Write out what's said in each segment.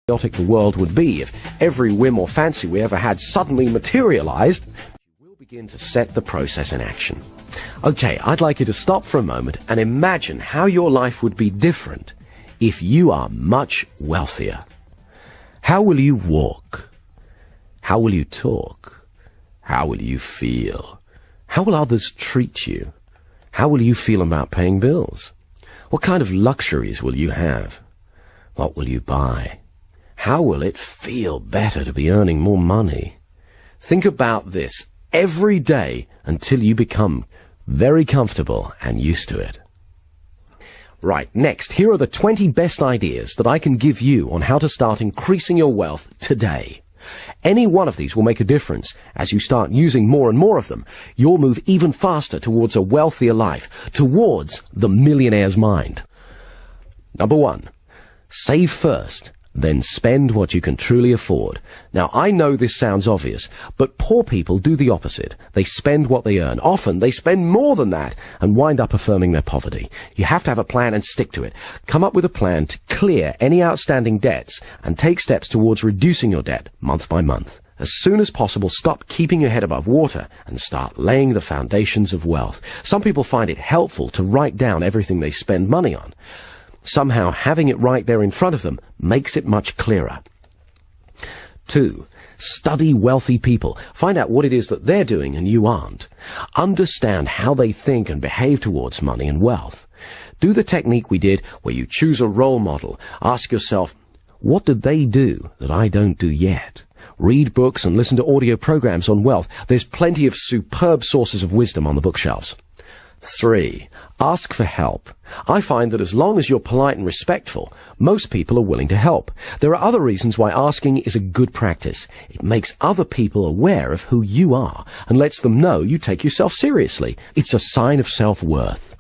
chaotic the world would be if every whim or fancy we ever had suddenly materialized, you will begin to set the process in action. Okay, I'd like you to stop for a moment and imagine how your life would be different if you are much wealthier. How will you walk? How will you talk? How will you feel? How will others treat you? How will you feel about paying bills? What kind of luxuries will you have? What will you buy? How will it feel better to be earning more money? Think about this every day until you become very comfortable and used to it. Right, next, here are the 20 best ideas that I can give you on how to start increasing your wealth today. Any one of these will make a difference. As you start using more and more of them, you'll move even faster towards a wealthier life, towards the millionaire's mind. Number 1, save first, then spend what you can truly afford. Now, I know this sounds obvious, but poor people do the opposite. They spend what they earn. Often, they spend more than that and wind up affirming their poverty. You have to have a plan and stick to it. Come up with a plan to clear any outstanding debts and take steps towards reducing your debt month by month. As soon as possible, stop keeping your head above water and start laying the foundations of wealth. Some people find it helpful to write down everything they spend money on. Somehow, having it right there in front of them makes it much clearer. 2, study wealthy people. Find out what it is that they're doing and you aren't. Understand how they think and behave towards money and wealth. Do the technique we did where you choose a role model. Ask yourself, what did they do that I don't do yet? Read books and listen to audio programs on wealth. There's plenty of superb sources of wisdom on the bookshelves. 3, ask for help. I find that as long as you're polite and respectful, most people are willing to help. There are other reasons why asking is a good practice. It makes other people aware of who you are and lets them know you take yourself seriously. It's a sign of self-worth.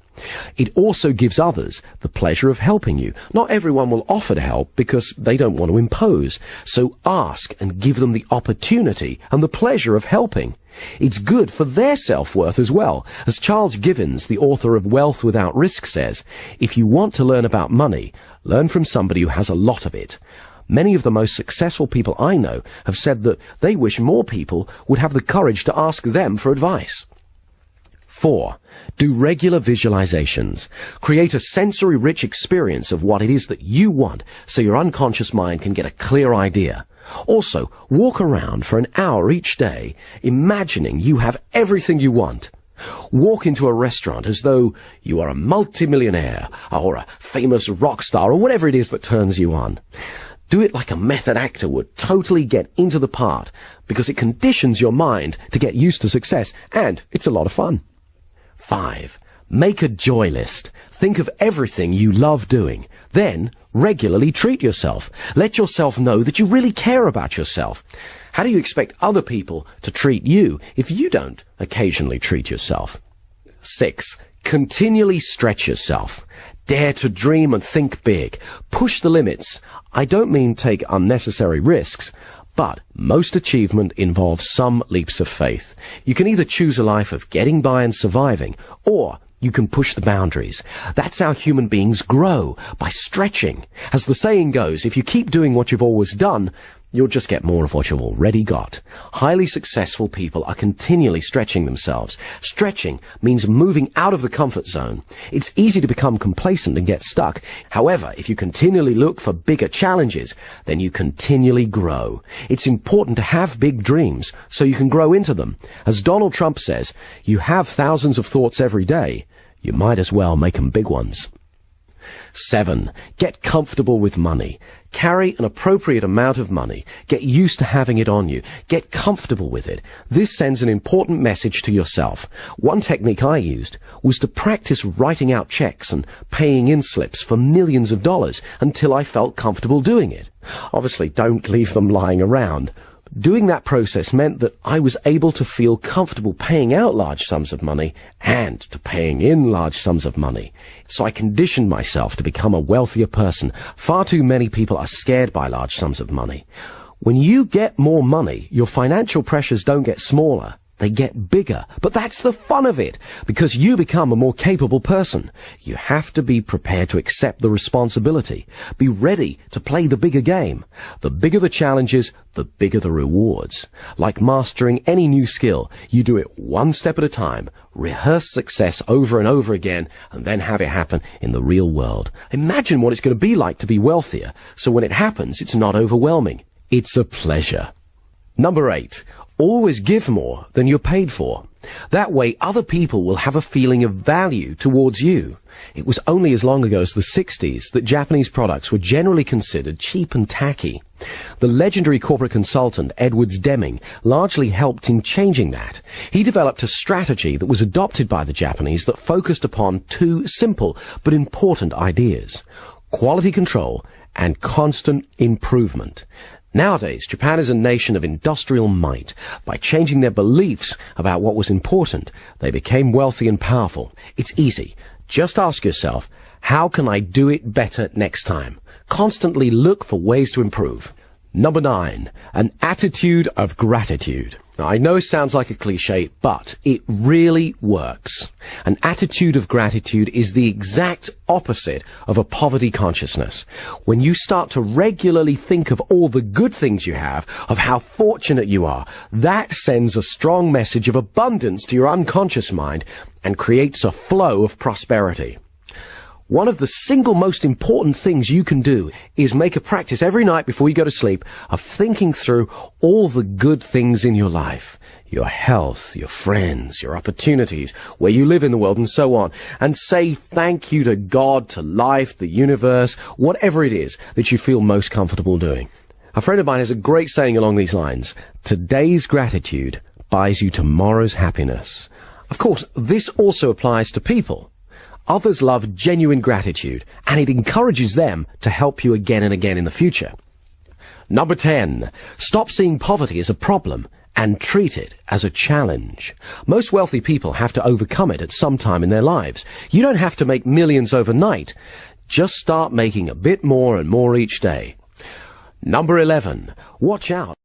It also gives others the pleasure of helping you. Not everyone will offer to help because they don't want to impose. So ask and give them the opportunity and the pleasure of helping. It's good for their self-worth as well. As Charles Givens, the author of Wealth Without Risk, says, if you want to learn about money, learn from somebody who has a lot of it. Many of the most successful people I know have said that they wish more people would have the courage to ask them for advice. 4, do regular visualizations. Create a sensory-rich experience of what it is that you want so your unconscious mind can get a clear idea. Also, walk around for an hour each day, imagining you have everything you want. Walk into a restaurant as though you are a multimillionaire or a famous rock star or whatever it is that turns you on. Do it like a method actor would, totally get into the part, because it conditions your mind to get used to success, and it's a lot of fun. 5, make a joy list. Think of everything you love doing. Then, regularly treat yourself. Let yourself know that you really care about yourself. How do you expect other people to treat you if you don't occasionally treat yourself? 6, continually stretch yourself. Dare to dream and think big. Push the limits. I don't mean take unnecessary risks, but most achievement involves some leaps of faith. You can either choose a life of getting by and surviving, or you can push the boundaries. That's how human beings grow, by stretching. As the saying goes, if you keep doing what you've always done, you'll just get more of what you've already got. Highly successful people are continually stretching themselves. Stretching means moving out of the comfort zone. It's easy to become complacent and get stuck. However, if you continually look for bigger challenges, then you continually grow. It's important to have big dreams so you can grow into them. As Donald Trump says, you have thousands of thoughts every day. You might as well make them big ones. 7, get comfortable with money. Carry an appropriate amount of money. Get used to having it on you. Get comfortable with it. This sends an important message to yourself. One technique I used was to practice writing out checks and paying in slips for millions of dollars until I felt comfortable doing it. Obviously, don't leave them lying around. Doing that process meant that I was able to feel comfortable paying out large sums of money and to paying in large sums of money. So I conditioned myself to become a wealthier person. Far too many people are scared by large sums of money. When you get more money, your financial pressures don't get smaller. They get bigger, but that's the fun of it, because you become a more capable person. You have to be prepared to accept the responsibility. Be ready to play the bigger game. The bigger the challenges, the bigger the rewards. Like mastering any new skill, you do it one step at a time, rehearse success over and over again, and then have it happen in the real world. Imagine what it's going to be like to be wealthier, so when it happens, it's not overwhelming. It's a pleasure. Number 8. Always give more than you're paid for. That way, other people will have a feeling of value towards you. It was only as long ago as the 60s that Japanese products were generally considered cheap and tacky. The legendary corporate consultant Edwards Deming largely helped in changing that. He developed a strategy that was adopted by the Japanese that focused upon two simple but important ideas: quality control and constant improvement. Nowadays, Japan is a nation of industrial might. By changing their beliefs about what was important, they became wealthy and powerful. It's easy. Just ask yourself, how can I do it better next time? Constantly look for ways to improve. Number 9, an attitude of gratitude. Now, I know it sounds like a cliche, but it really works. An attitude of gratitude is the exact opposite of a poverty consciousness. When you start to regularly think of all the good things you have, of how fortunate you are, that sends a strong message of abundance to your unconscious mind and creates a flow of prosperity. One of the single most important things you can do is make a practice every night before you go to sleep of thinking through all the good things in your life. Your health, your friends, your opportunities, where you live in the world, and so on. And say thank you to God, to life, the universe, whatever it is that you feel most comfortable doing. A friend of mine has a great saying along these lines: today's gratitude buys you tomorrow's happiness. Of course, this also applies to people. Others love genuine gratitude, and it encourages them to help you again and again in the future. Number 10, stop seeing poverty as a problem and treat it as a challenge. Most wealthy people have to overcome it at some time in their lives. You don't have to make millions overnight. Just start making a bit more and more each day. Number 11, watch out